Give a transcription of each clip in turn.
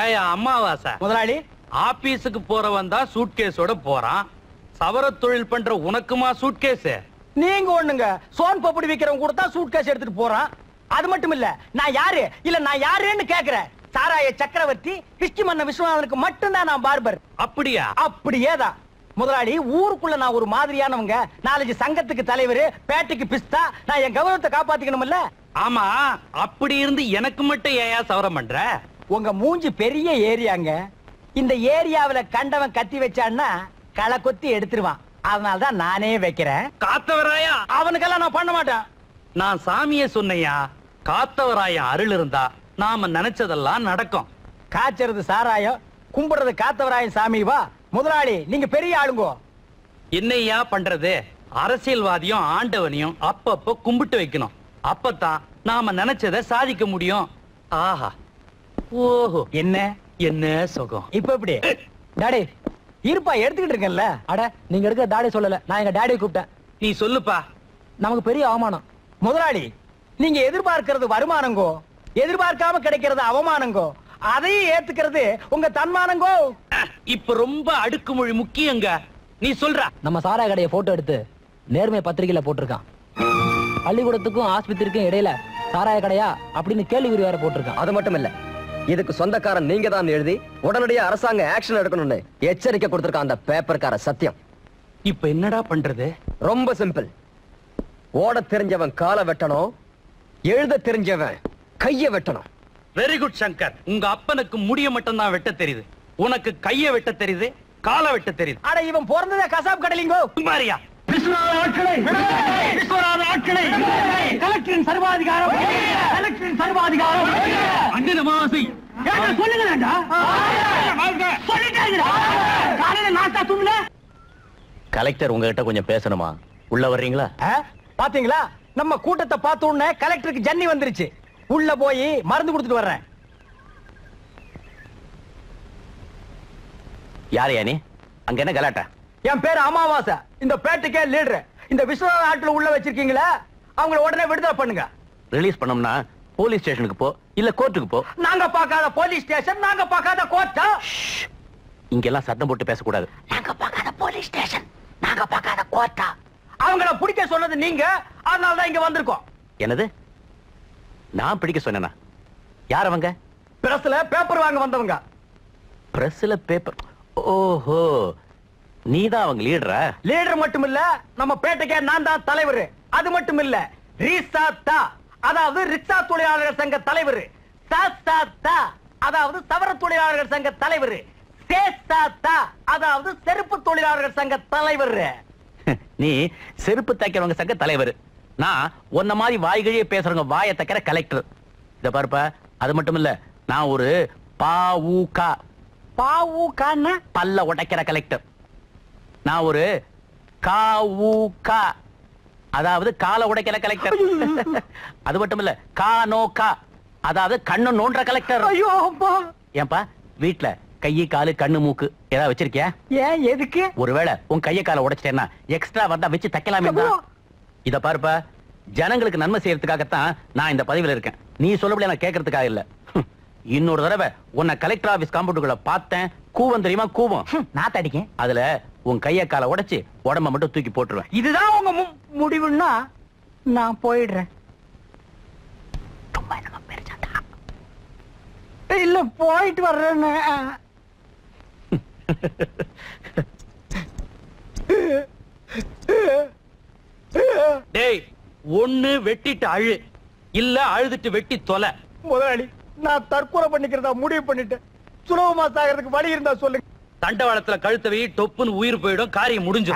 ஏயா அம்மாவாசை முதலாளி, ஆபீஸுக்கு போறவன் தான் சூட்கேஸோட போறான். சவர தொழில் பண்ற உனக்குமா சூட்கேஸ்? நீங்க ஒண்ணுங்க சோன் பப்படி விக்கிறவங்க கூட தான் சூட்கேஸ் எடுத்துட்டு போறான். அது மட்டும் இல்ல, நான் யாரு இல்ல நான் யாருன்னு கேக்குறேன். சாராய சக்கரவர்த்தி கிருஷ்டி மன்ன விஸ்வநாதனுக்கு மட்டும்தான் நான் பார்பர். அப்படியா? அப்படியேதான் முதலாளி. ஊருக்குள்ள நான் ஒரு மாதிரியானவங்க, நாலஞ்சு சங்கத்துக்கு தலைவர், பேட்டைக்கு பிஸ்தா. நான் என் கௌரவத்தை காப்பாத்திக்கணும்ல. ஆமா, அப்படி இருந்து எனக்கு மட்டும் ஏயா சவரம் பண்ற? உங்க மூஞ்சி பெரிய ஏரியாங்க. இந்த ஏரியாவுல கண்டவன் கத்தி வச்சான்னா களை கொத்தி எடுத்துருவான். அதனாலதான் நானே வைக்கிறேன். காத்தவராயா? அவனுக்கெல்லாம் நான் பண்ண மாட்டேன். நான் சாமியே சொன்னையா, காத்தவராயா அருள் இருந்தா நாம நினைச்சதெல்லாம் நடக்கும். காய்ச்சறது சாராயம், கும்பிடுறது காத்தவராயன் சாமி. வா முதலாளி, நீங்க பெரிய ஆளுங்கோ. என்னையா பண்றது? அரசியல்வாதியும் ஆண்டவனையும் அப்பப்ப கும்பிட்டு வைக்கணும். அப்பதான் நாம நினைச்சதை சாதிக்க முடியும். ஆஹா, ஓஹோ, என்ன என்ன சுகம். இப்ப எப்படி டாடி இருப்பா எடுத்துக்கிட்டு இருக்கேன்ல. அட, நீங்க எடுக்க டாடி சொல்லல, நான் எங்க டாடியை கூப்பிட்டேன். நீ சொல்லுப்பா. நமக்கு பெரிய அவமானம் முதலாளி. நீங்க எதிர்பார்க்கிறது வருமானங்கோ, எதிர்பார்க்காம கிடைக்கிறது அவமானங்கோ. அதையும் ஏத்துக்கிறது உங்க தன்மானங்கோ. இப்ப ரொம்ப அடுக்குமொழி முக்கியங்க. நீ சொல்ற. நம்ம சாராய கடையை போட்டோ எடுத்து நேர்மை பத்திரிகையில போட்டிருக்கான். பள்ளிக்கூடத்துக்கும் ஆஸ்பத்திரிக்கும் இடையில சாராய கடையா அப்படின்னு கேள்விக்குறி வேற போட்டிருக்கான். அது மட்டும் இல்ல, இதுக்கு சொந்தக்காரன் நீங்க தான் எழுதி உடனடியா அரசாங்க ஆக்ஷன் எடுக்கணும்னு எச்சரிக்கை கொடுத்திருக்கான் அந்த பேப்பர்கார சத்தியம். இப்ப என்னடா பண்றது? ரொம்ப சிம்பிள். ஓட தெரிஞ்சவன் காலை வெட்டணும், எழுத தெரிஞ்சவன் கைய வெட்டணும். Very good Shankar. உங்க அப்பனுக்கு முடிய மட்டும் தான் வெட்ட தெரியுது, உனக்கு கைய வெட்ட தெரியுது, காலை வெட்ட தெரியுது. அட, இவன் பிறந்ததே கசாப் கடையிலங்கோ. மாரியா கலெக்டரின் சர்வாதிகாரம், கலெக்டரின் சர்வாதிகாரம். கலெக்டர் உங்ககிட்ட கொஞ்சம் பேசணுமா? உள்ள வர்றீங்களா? பாத்தீங்களா, நம்ம கூட்டத்தை பார்த்த உடனே கலெக்டருக்கு ஜன்னி வந்துருச்சு. உள்ள போய் மருந்து கொடுத்துட்டு வர்றேன். யார் யானி? அங்க என்ன கலாட்டா? என் பேரு அமாவாசை, இந்த பேட்டைக்கே லீடர். இந்த விஸ்வநாத ஆட்கள் உள்ள வச்சிருக்கீங்களா, அவங்கள உடனே விடுதலை பண்ணுங்க. ரிலீஸ் பண்ணோம்னா போலீஸ் ஸ்டேஷனுக்கு போ, இல்ல கோர்ட்டுக்கு போ. நாங்க பார்க்காத போலீஸ் ஸ்டேஷன், நாங்க பார்க்காத கோர்ட்டா? இங்கெல்லாம் சத்தம் போட்டு பேசக்கூடாது. நாங்க பார்க்காத போலீஸ் ஸ்டேஷன், நாங்க பார்க்காத கோர்ட்டா? அவங்கள பிடிக்க சொன்னது நீங்க, அதனால தான் இங்க வந்திருக்கோம். என்னது? நான் பிடிக்க சொன்னேனா? யார் அவங்க? பிரஸ்ல பேப்பர் வாங்க வந்தவங்க. பிரஸ்ல பேப்பர்? ஓஹோ, நீதான் அவங்க லீடரா? லீடர் மட்டும் இல்ல, நம்ம பேட்டைக்கே நான் தான் தலைவர். அது மட்டும் இல்ல, ரீசாத்தா அதாவது ரிக்ஷா தொழிலாளர்கள் சங்க தலைவர், சாத்தா அதாவது சவர தொழிலாளர்கள் சங்க தலைவர், சேசாத்தா அதாவது செருப்பு தொழிலாளர்கள் சங்க தலைவர். நீ செருப்பு தைக்கிறவங்க சங்க தலைவர், நான் உன்ன மாதிரி வாய்கழியே பேசுறவங்க வாயை தைக்கிற கலெக்டர். இத பாருப்பா, அது மட்டும் இல்ல, நான் ஒரு பாவுகா பல்ல உடைக்கிற கலெக்டர். நான் ஒரு காவுகா அதாவது கால உடைக்கிற கலெக்டர். அது மட்டும் இல்ல, கானோகா அதாவது கண்ணு நோன்ற கலெக்டர். ஏன்பா, வீட்டுல கையை காலு கண்ணு மூக்கு ஏதாவது வச்சிருக்கியா? ஏன், எதுக்கு? ஒருவேளை உன் கையை காலை உடைச்சிட்டேன்னா எக்ஸ்ட்ரா வந்தா வச்சு தைக்கலாமே. இத பாருப்பா, ஜனங்களுக்கு நன்மை செய்யறதுக்காகத்தான் நான் இந்த பதவியில இருக்கேன். நீ சொல்லபடி நான் கேட்கறதுக்காக இல்ல. இன்னொரு தடவை உன்னை கலெக்டர் ஆபீஸ் காம்பவுண்டுக்குள்ள பார்த்தேன், கூவம் தெரியுமா? கூவம் நான் தடிக்க. அதுல உன் கைய காலை உடைச்சு உடம்ப மட்டும் தூக்கி போட்டுருவேன். இதுதான் உங்க முடிவுன்னா நான் போயிடுறேன். இல்ல, போயிட்டு வர்றேன்னு. டேய், ஒண்ணு வெட்டிட்டு அழு, இல்ல அழுதுட்டு வெட்டி தொலை. முதலாளி, நான் தற்கொலை பண்ணிக்கிறதா முடிவு பண்ணிட்டேன். சுலபமா சாகிறதுக்கு வழி இருந்தா சொல்லுங்க. தண்டவாளத்துல கழுத்தவை டொப்புன்னு உயிர் போயிடும், காரியம் முடிஞ்சு.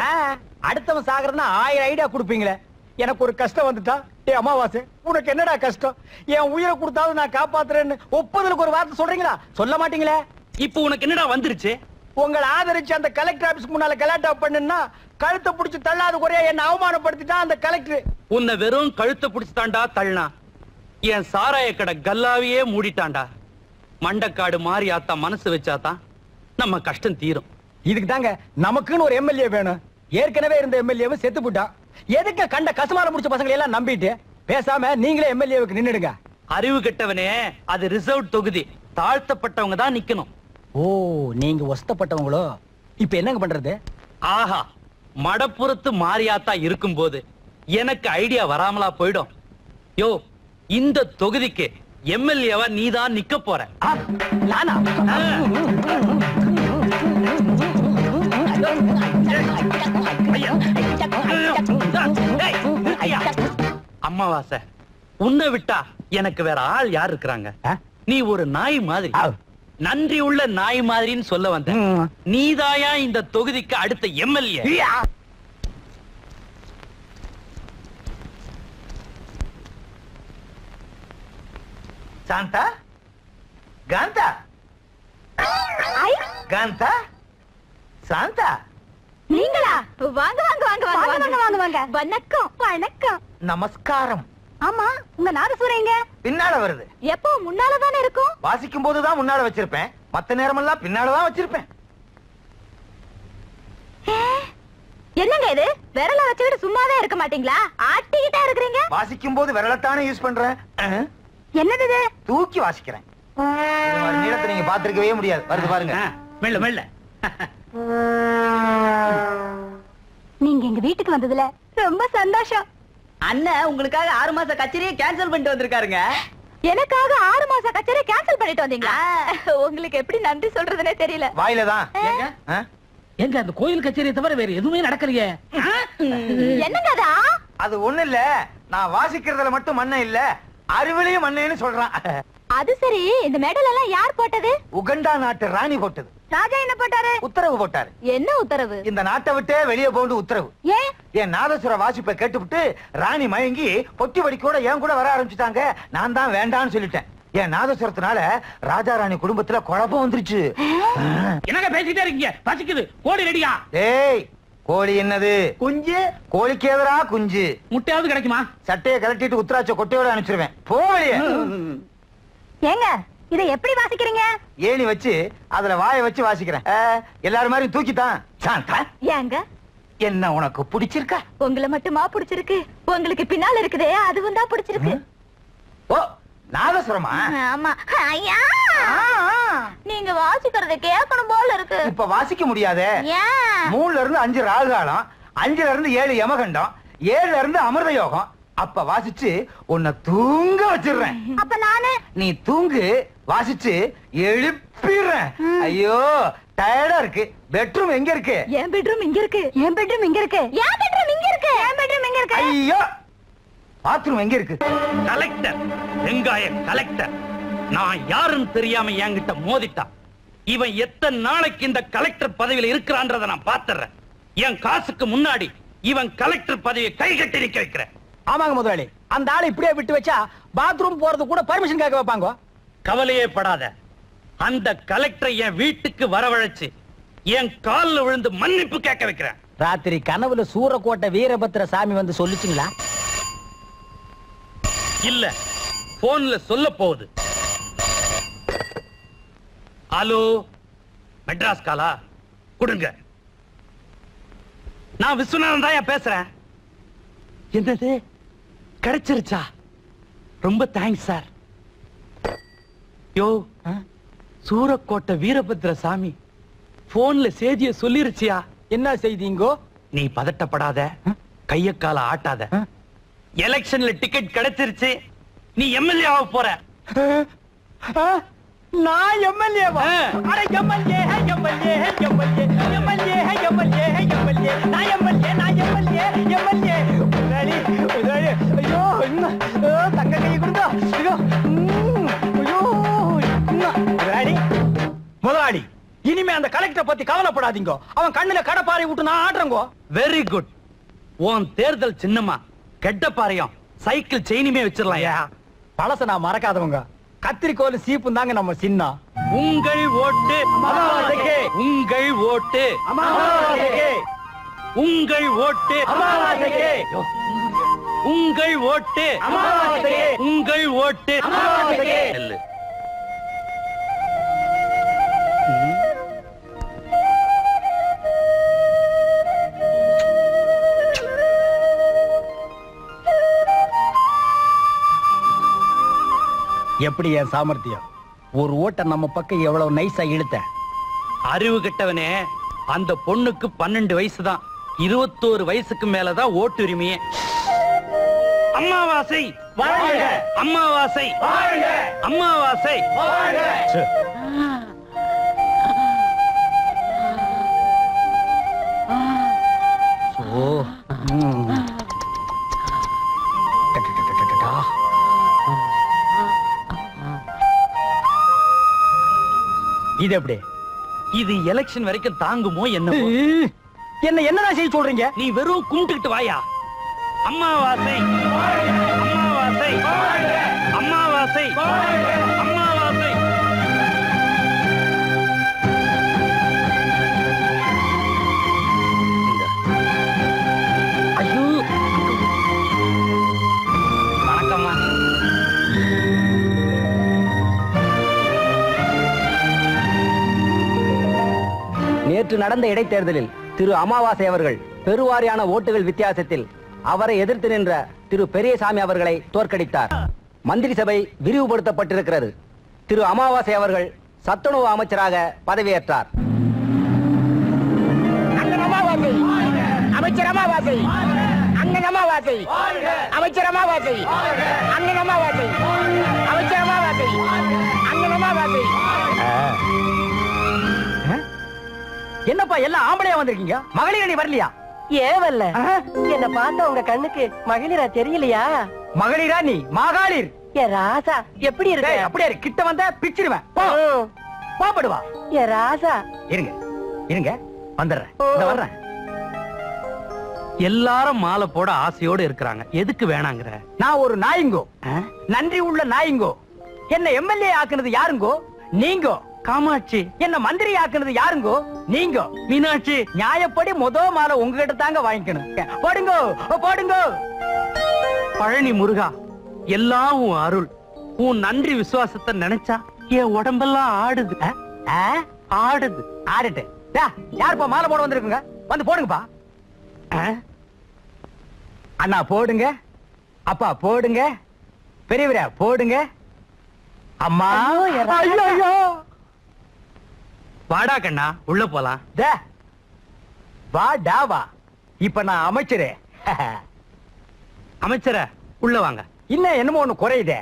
அடுத்தவன் சாகிறதுனா 1000 ஐடியா கொடுப்பீங்களே. எனக்கு ஒரு கஷ்டம் வந்துட்டா, டேய் அமாவாசை, உனக்கு என்னடா கஷ்டம்? என் உயிரை கொடுத்தாலும் நான் காப்பாத்துறேன்னு ஒப்புதலுக்கு ஒரு வார்த்தை சொல்றீங்களா? சொல்ல மாட்டீங்களே. இப்போ உனக்கு என்னடா வந்துருச்சு? உங்களை ஆதரிச்சு அந்த கலெக்டர் ஆபீஸ்க்கு முன்னால கலாட்டா பண்ணுன்னா கழுத்தை பிடிச்சு தள்ளாத குறையா என்ன அவமானப்படுத்திட்டா அந்த கலெக்டர். உன்னை வெறும் கழுத்தை பிடிச்சு தாண்டா தள்ளனா, என் சாராய கடை கல்லாவையே மூடிட்டாண்டா. மண்டக்காடு மாறி ஆத்தா மனசு வச்சாதான் நம்ம கஷ்டம் தீரும். இதுக்கு தாங்க நமக்குன்னு ஒரு எம்எல்ஏ வேணும். ஏற்கனவே இருந்த எம்எல்ஏவும் செத்து போட்டான். எதுக்கு கண்ட கசமால முடிச்ச பசங்களை எல்லாம் நம்பிட்டு பேசாம நீங்களே எம்எல்ஏவுக்கு நின்னுடுங்க. அறிவு கெட்டவனே, அது ரிசர்வ் தொகுதி. தாழ்த்தப்பட்டவங்க தான் நிக்கணும். ஓ, நீங்க ஒஸ்தப்பட்டவங்களோ? இப்ப என்னங்க பண்றது? ஆஹா, மடப்புறத்து மாரியாத்தா இருக்கும்போது எனக்கு ஐடியா வராமலா போயிடும். யோ, இந்த தொகுதிக்கு எம்எல்ஏவா நீதான் நிக்க போற. நானா? அம்மாவாசை, உன்னை விட்டா எனக்கு வேற ஆள் யார் இருக்கிறாங்க? நீ ஒரு நாய் மாதிரி, நன்றி உள்ள நாய் மாதிரின்னு சொல்ல வந்த. நீதாயா இந்த தொகுதிக்கு அடுத்த எம்எல்ஏ? சாந்தா, காந்தா, காந்தா, சாந்தா, நீங்களா? வாங்க வாங்க வாங்க வாங்க வாங்க வாங்க வாங்க. வணக்கம் வணக்கம். நமஸ்காரம். ஆமா, உங்க நாதசுரம் எங்க? பின்னால வருது. எப்போ முன்னால தானே இருக்கும்? வாசிக்கும் போதுதான் முன்னால வச்சிருப்பேன், மத்த நேரமெல்லாம் பின்னாலதான் வச்சிருப்பேன். என்னங்க இது? விரல வச்சுக்கிட்டு சும்மாவே இருக்க மாட்டீங்களா? ஆட்டிக்கிட்டே இருக்கிறீங்க. வாசிக்கும் போது விரலத்தானே யூஸ் பண்றேன். என்னது இது? தூக்கி வாசிக்கிறேன். இது மாதிரி நீளத்தை நீங்க பாத்துருக்கவே முடியாது. வருது பாருங்க. மெல்ல மெல்ல. நீங்க எங்க வீட்டுக்கு வந்ததுல ரொம்ப சந்தோஷம். அண்ணன் உங்களுக்காக 6 மாச கச்சேரியை கேன்சல் பண்ணிட்டு வந்திருக்காருங்க. எனக்காக 6 மாச கச்சேரி கேன்சல் பண்ணிட்டு வந்தீங்களா? உங்களுக்கு எப்படி நன்றி சொல்றதுனே தெரியல. வாயில தான். எங்க அந்த கோயில் கச்சேரியை தவிர வேற எதுவுமே நடக்கலையே. என்னங்க அதா? அது ஒண்ணு இல்ல, நான் வாசிக்கிறதுல மட்டும் மண்ணை இல்ல, அறிவிலையும் மண்ணேன்னு சொல்றான். அது சரி, இந்த மெடல் எல்லாம் யார் போட்டது? உகண்டா நாட்டு ராணி போட்டது. ராஜா என்ன போட்டாரு? உத்தரவு போட்டாரு. என்ன உத்தரவு? இந்த நாட்டை விட்டே வெளியே போண்டு உத்தரவு. ஏன்? என் நாதசுர வாசிப்பை கேட்டுவிட்டு ராணி மயங்கி பொட்டி வடிக்கோட என் கூட வர ஆரம்பிச்சுட்டாங்க. நான் தான் வேண்டான்னு சொல்லிட்டேன். என் நாதசுரத்தினால ராஜா ராணி குடும்பத்துல குழப்பம் வந்துருச்சு. என்னங்க பேசிட்டே இருக்கீங்க? பசிக்குது. கோழி ரெடியா? ஏய், கோழி என்னது? குஞ்சு. கோழிக்கு எதிரா குஞ்சு. முட்டையாவது கிடைக்குமா? சட்டையை கலட்டிட்டு உத்தராட்ச கொட்டையோட அனுப்பிச்சிருவேன். போலியே. ஏங்க, இதை எப்படி வாசிக்கிறீங்க? ஏணி வச்சு அதுல வாயை வச்சு வாசிக்கிறேன். எல்லாரும் மாதிரி தூக்கித்தான். சாந்தா, ஏங்க, என்ன உனக்கு பிடிச்சிருக்கா? உங்களை மட்டுமா பிடிச்சிருக்கு? உங்களுக்கு பின்னால இருக்குதே, அதுவும் தான் பிடிச்சிருக்கு. ஓ, நாதசுரமா? ஆமா. ஐயா, நீங்க வாசிக்கிறத கேட்கணும் போல இருக்கு. இப்ப வாசிக்க முடியாதே. ஏன்? 3ல இருந்து 5 ராகுகாலம், 5ல இருந்து 7 யமகண்டம், 7ல இருந்து அமிர்த யோகம். அப்ப வாசிச்சு உன்னை தூங்க வச்சிடுறேன். அப்ப நானு? நீ தூங்கு, வாசிச்சு எழுப்பிடுறேன். ஐயோ, டயர்டா இருக்கு. பெட்ரூம் எங்க இருக்கு? என் பெட்ரூம் இங்க இருக்கு. என் பெட்ரூம் இங்க இருக்கு. என் பெட்ரூம் இங்க இருக்கு. என் பெட்ரூம் இங்க இருக்கு. ஐயோ, பாத்ரூம் எங்க இருக்கு? கலெக்டர், வெங்காய கலெக்டர். நான் யாருன்னு தெரியாம என்கிட்ட மோதிட்டான். இவன் எத்தனை நாளைக்கு இந்த கலெக்டர் பதவியில் இருக்கிறான்றத நான் பாத்துறேன். என் காசுக்கு முன்னாடி இவன் கலெக்டர் பதவியை கை கட்டி நிக்க வைக்கிறேன். ஆமாங்க முதலாளி, அந்த ஆளை இப்படியே விட்டு வச்சா பாத்ரூம் போறது கூட பர்மிஷன் கேட்க வைப்பாங்க. கவலையே படாத. அந்த கலெக்டரை என் வீட்டுக்கு வரவழைச்சு என் கால்ல விழுந்து மன்னிப்பு கேட்க வைக்கிறேன். ராத்திரி கனவுல சூரக்கோட்டை வீரபத்திர சாமி வந்து சொல்லிச்சுங்களா? இல்ல, போன்ல சொல்ல போகுது. ஹலோ, மெட்ராஸ் காலா கொடுங்க. நான் விஸ்வநாதன் தான் பேசுறேன். என்னது, கிடைச்சிருச்சா? ரொம்ப தேங்க்ஸ் சார். யோ, சூரக்கோட்டை வீரபத்ர சாமி போன்ல செய்திய சொல்லிருச்சியா? என்ன செய்திங்கோ? நீ பதட்டப்படாத, கைய கால ஆட்டாத. எலெக்ஷன்ல டிக்கெட் கிடைச்சிருச்சு. நீ எம்எல்ஏ ஆக போற. நான் எம்எல்ஏவா? அட MLA, MLA, MLA, MLA, MLA, MLA, நான் எம்எல்ஏ, நான் எம்எல்ஏ, எம்எல்ஏ. முதலாளி, முதலாளி, ஐயோ, தங்க கை கொடுங்க. ஐயோ, ஐயோ, முதலாளி, முதலாளி, இனிமே அந்த கலெக்டர் பத்தி கவலைப்படாதீங்க. அவன் கண்ணுல கடப்பாறை விட்டு நான் ஆடுறேங்கோ. Very good. உன் தேர்தல் சின்னமா கெட்டப்பாறையும் சைக்கிள் செயினுமே வச்சிடலாம். பழச நான் மறக்காதவங்க. கத்திரிக்கோல் சீப்பும் தாங்க நம்ம சின்னம். உங்கள் ஓட்டு அமாவாசைக்கு. உங்கள் ஓட்டு அமாவாசைக்கு. உங்கள் ஓட்டு அமாவாசைக்கு. உங்கள் ஓட்டு அமாவாசைக்கு. உங்கள் ஓட்டு அமாவாசைக்கு. நெல்லு. எப்படி என் சாமர்த்தியம்? ஒரு ஓட்ட நம்ம பக்கம் எவ்வளவு நைஸா இழுத்த. அறிவு கெட்டவனே, அந்த பொண்ணுக்கு 12 வயசுதான். 21 வயசுக்கு மேலதான் ஓட்டுரிமையே. அம்மாவாசை வாழ்க! அம்மாவாசை வாழ்க! அம்மாவாசை வாழ்க! இது எப்படி? இது எலெக்ஷன் வரைக்கும் தாங்குமோ என்ன? என்னடா செய்ய சொல்றீங்க? நீ வெறும் கும்பிட்டுக்கிட்டு வாயா. அம்மாவாசை அம்மாவாசை அம்மாவாசை அம்மாவாசை. ஐயோ, வணக்கம்மா. நேற்று நடந்த இடைத்தேர்தலில் திரு அமாவாசை அவர்கள் பெருவாரியான ஓட்டுகள் வித்தியாசத்தில் அவரை எதிர்த்து நின்ற திரு பெரியசாமி அவர்களை தோற்கடித்தார். மந்திரி சபை விரிவுபடுத்தப்பட்டிருக்கிறது. திரு அமாவாசை அவர்கள் சத்துணவு அமைச்சராக பதவியேற்றார். அமைச்சர் அமாவாசை, அண்ணன் அமாவாசை, அமைச்சர் அமாவாசை, அண்ணன் அமாவாசை, அமைச்சர் அமாவாசை, அண்ணன் அமாவாசை. என்னப்பா எல்லாம் ஆம்பளையா வந்திருக்கீங்க? மகளிர் அணி வரலையா? ஏவல்ல என்ன பார்த்தா உங்க கண்ணுக்கு மகளிரா தெரியலையா? மகளிரா நீ? மகளிர் ஏ ராசா எப்படி இருக்கு? அப்படியே கிட்ட வந்த பிச்சிருவேன். பாப்படுவா. ஏ ராசா இருங்க இருங்க, வந்துடுறேன். இந்த வர்றேன். எல்லாரும் மாலை போட ஆசையோடு இருக்கிறாங்க. எதுக்கு வேணாங்கிற? நான் ஒரு நாயுங்கோ, நன்றி உள்ள நாயுங்கோ. என்ன எம்எல்ஏ ஆக்குனது யாருங்கோ? நீங்கோ. காமாட்சி என்ன மந்திரி ஆக்குனது யாருங்கோ? நீங்க. மீனாட்சி நியாயப்படி மாலை உங்ககிட்ட தாங்க வாங்கிக்கணும். போடுங்கோ போடுங்கோ. பழனி முருகா, எல்லாம் உன் அருள். உன் நன்றி விசுவாசத்தை நினைச்சா என் உடம்பெல்லாம் ஆடுது. ஆடுது. ஆடுட்டு. யாருப்பா மாலை போட வந்திருக்குங்க? வந்து போடுங்கப்பா. அண்ணா போடுங்க, அப்பா போடுங்க, பெரியவரா போடுங்க. அம்மா ஐயோ. வாடா கண்ணா, உள்ள போலாம். வா டாவா. இப்ப நான் அமைச்சரே. அமைச்சர உள்ள வாங்க. இன்னும் என்னமோ ஒண்ணு குறையுதே.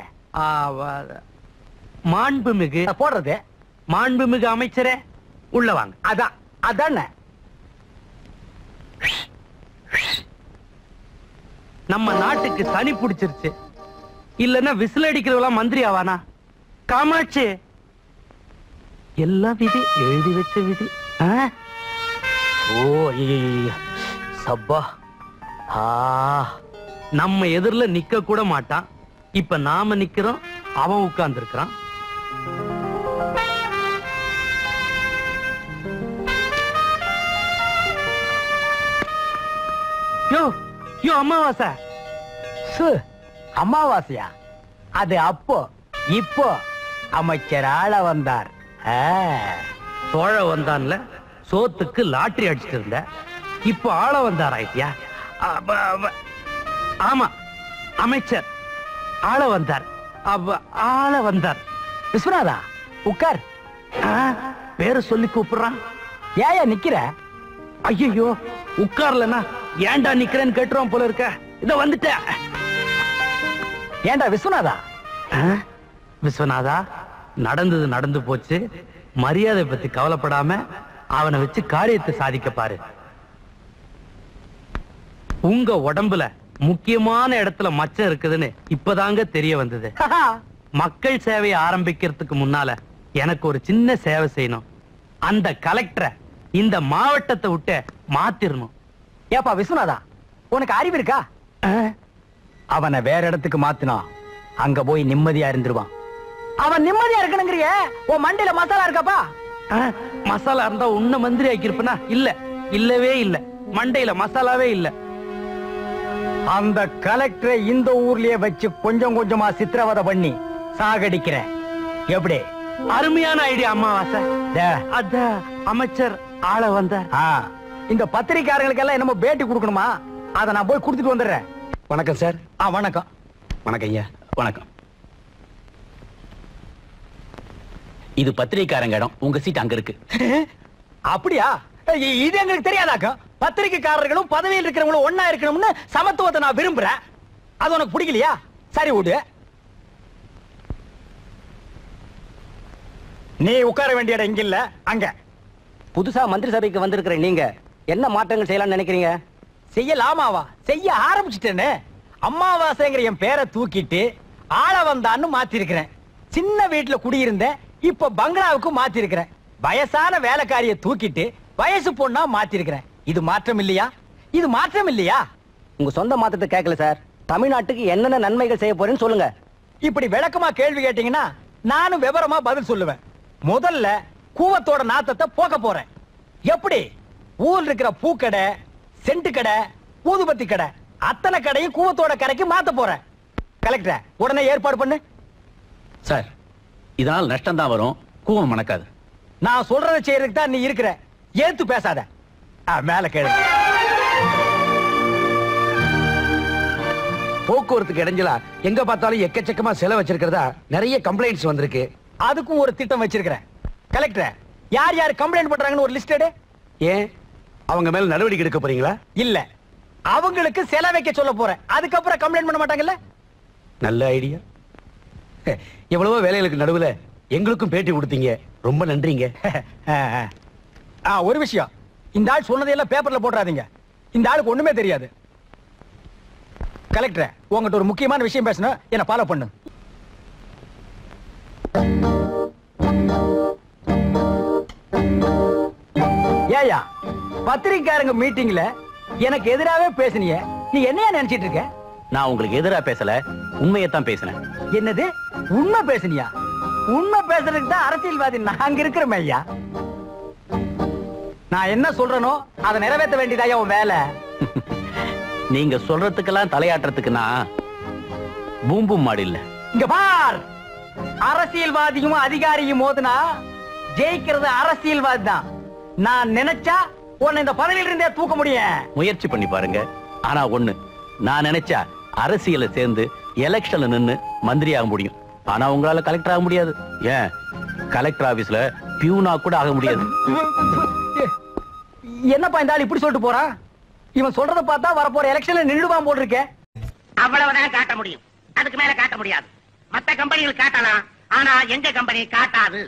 மாண்புமிகு போடுறது. மாண்புமிகு அமைச்சரே உள்ள வாங்க. அதான் அதானே. நம்ம நாட்டுக்கு சனி பிடிச்சிருச்சு. இல்லன்னா விசில் அடிக்கிறவெல்லாம் மந்திரி ஆவானா? காமாட்சி, எல்லாம் விதி, எழுதி வச்ச விதி. ஓ சப்பா. நம்ம எதிரில நிக்க கூட மாட்டான். இப்ப நாம நிக்கிறோம், அவன் உட்கார்ந்து இருக்கிறான். யோ யோ அமாவாசை. அமாவாசையா? அது அப்போ. இப்போ அமைச்சர் ஆள வந்தார். சோழ வந்தான்ல, சோத்துக்கு லாட்டரி அடிச்சிட்டு இருந்த. இப்போ ஆள வந்தார் ஆயிட்டியா? ஆமா, அமைச்சர் ஆள வந்தார். ஆள வந்தார். விஸ்வநாதா உட்கார். பேரு சொல்லி கூப்பிடுறான். ஏயா நிக்கிற? ஐயோ, உட்கார்லனா ஏன்டா நிக்கிறேன்னு கேட்டுருவான் போல இருக்க. இத வந்துட்ட. ஏண்டா விஸ்வநாதா? விஸ்வநாதா, நடந்தது நடந்து போச்சு. மரியாதை பத்தி கவலைப்படாம அவனை வச்சு காரியத்தை சாதிக்க பாரு. உங்க உடம்புல முக்கியமான இடத்துல மச்சம் இருக்குதுன்னு இப்பதாங்க தெரிய வந்தது. மக்கள் சேவையை ஆரம்பிக்கிறதுக்கு முன்னால எனக்கு ஒரு சின்ன சேவை செய்யணும். அந்த கலெக்டரை இந்த மாவட்டத்தை விட்டு மாத்திரணும். ஏப்பா விஸ்வநாதா, உனக்கு அறிவு இருக்கா? அவனை வேற இடத்துக்கு மாத்தினா அங்க போய் நிம்மதியா இருந்துருவான். அவன் நிம்மதியா இருக்கணுங்கிறிய? உன் மண்டையில மசாலா இருக்காப்பா? மசாலா இருந்தா உன்ன மந்திரி ஆக்கியிருப்பனா? இல்ல, இல்லவே இல்ல. மண்டையில மசாலாவே இல்ல. அந்த கலெக்டரை இந்த ஊர்லயே வச்சு கொஞ்சம் கொஞ்சமா சித்திரவதை பண்ணி சாகடிக்கிறேன். எப்படி? அருமையான ஐடியா அமாவாசை. அத அமைச்சர் ஆள வந்தார். இந்த பத்திரிக்காரங்களுக்கு எல்லாம் என்னமோ பேட்டி கொடுக்கணுமா? அதை நான் போய் கொடுத்துட்டு வந்துடுறேன். வணக்கம் சார். வணக்கம். வணக்கம் ஐயா. வணக்கம். இது பத்திரிக்கைக்காரங்க இடம், உங்க சீட் அங்க இருக்கு. அப்படியா? இது எங்களுக்கு தெரியாதாக்கா? பத்திரிக்கைக்காரர்களும் பதவியில் இருக்கிறவங்களும் ஒன்னா இருக்கணும்னு சமத்துவத்தை நான் விரும்புறேன். அது உனக்கு பிடிக்கலையா? சரி விடு. நீ உட்கார வேண்டிய இடம் இங்க இல்ல, அங்க. புதுசா மந்திரி சபைக்கு வந்திருக்கிற நீங்க என்ன மாற்றங்கள் செய்யலாம்னு நினைக்கிறீங்க? செய்யலாமாவா? செய்ய ஆரம்பிச்சிட்டேன்னு. அம்மாவாசைங்கிற என் பேரை தூக்கிட்டு ஆள வந்தான்னு மாத்தி இருக்கிறேன். சின்ன வீட்டுல குடியிருந்தேன், இப்ப பங்களாவுக்கு மாத்தி இருக்கிறேன். வயசான வேலைக்காரிய தூக்கிட்டு வயசு பொண்ணா மாத்தி இருக்கிறேன். இது மாற்றம் இல்லையா? இது மாற்றம் இல்லையா? உங்க சொந்த மாற்றத்தை கேட்கல சார். தமிழ்நாட்டுக்கு என்னென்ன நன்மைகள் செய்ய போறேன்னு சொல்லுங்க. இப்படி விளக்கமா கேள்வி கேட்டீங்கன்னா நானும் விவரமா பதில் சொல்லுவேன். முதல்ல கூவத்தோட நாத்தத்தை போக்க போறேன். எப்படி? ஊர்ல இருக்கிற பூக்கடை, சென்ட் கடை, ஊதுபத்தி கடை அத்தனை கடையும் கூவத்தோட கடைக்கு மாத்த போறேன். கலெக்டர் உடனே ஏற்பாடு பண்ணு. சார், இதனால் நஷ்டம் தான் வரும், கூவம் மணக்காது. நான் சொல்றதை செய்யறதுக்கு தான் நீ இருக்கிற. ஏத்து பேசாத. மேல கேளு. போக்குவரத்துக்கு இடைஞ்சலா எங்க பார்த்தாலும் எக்கச்சக்கமா செலவு வச்சிருக்கிறதா நிறைய கம்ப்ளைண்ட்ஸ் வந்திருக்கு. அதுக்கும் ஒரு திட்டம் வச்சிருக்கிறேன். கலெக்டர், யார் யார் கம்ப்ளைண்ட் பண்றாங்கன்னு ஒரு லிஸ்ட் எடு. ஏன் அவங்க மேல நடவடிக்கை எடுக்க போறீங்களா? இல்ல, அவங்களுக்கு செலவு வைக்க சொல்ல போறேன். அதுக்கப்புறம் கம்ப்ளைண்ட் பண்ண மாட்டாங்கல்ல? நல்ல ஐடியா. எவ்வளவோ வேலைகளுக்கு நடுவுல எங்களுக்கும் பேட்டி கொடுத்தீங்க, ரொம்ப நன்றிங்க. ஒரு விஷயம், இந்த ஆள் சொன்னதையெல்லாம் பேப்பர்ல போடாதீங்க. இந்த ஆளுக்கு ஒண்ணுமே தெரியாது. கலெக்டர், உங்ககிட்ட ஒரு முக்கியமான விஷயம் பேசணும், என்ன ஃபாலோ பண்ணு. ஏயா, பத்திரிக்கையாளங்க மீட்டிங்ல எனக்கு எதிராவே பேசுனிய, நீ என்னையா நினைச்சிட்டு இருக்க? நான் உங்களுக்கு எதிரா பேசல, உண்மையத்தான் பேசினேன். என்னது உண்மை பேசுனியா? உண்மை பேசுறதுக்கு தான் அரசியல்வாதி நாங்க இருக்கிறோம் ஐயா. நான் என்ன சொல்றேனோ அதை நிறைவேற்ற வேண்டியதா உன் வேலை. நீங்க சொல்றதுக்கெல்லாம் தலையாட்டுறதுக்கு நான் பூம்பும் மாடு இல்ல. இங்க பார், அரசியல்வாதியும் அதிகாரியும் மோதுனா ஜெயிக்கிறது அரசியல்வாதி தான். நான் நினைச்சா உன்னை இந்த பதவியில இருந்தே தூக்க முடியும். முயற்சி பண்ணி பாருங்க. ஆனா ஒண்ணு, நான் நினைச்சா அரசியல சேர்ந்து எலெக்ஷன்ல நின்னு மந்திரி ஆக முடியும். ஆனா உங்களால கலெக்டர் ஆக முடியாது. ஏன், கலெக்டர் ஆபீஸ்ல பியூனா கூட ஆக முடியாது. என்னப்பா இந்த ஆள் இப்படி சொல்லிட்டு போறான்? இவன் சொல்றத பார்த்தா வரப்போற எலெக்ஷன்ல நின்றுவான் போல் இருக்க. அவ்வளவுதான் காட்ட முடியும், அதுக்கு மேல காட்ட முடியாது. மத்த கம்பெனிகள் காட்டலாம், ஆனா எங்க கம்பெனி காட்டாது.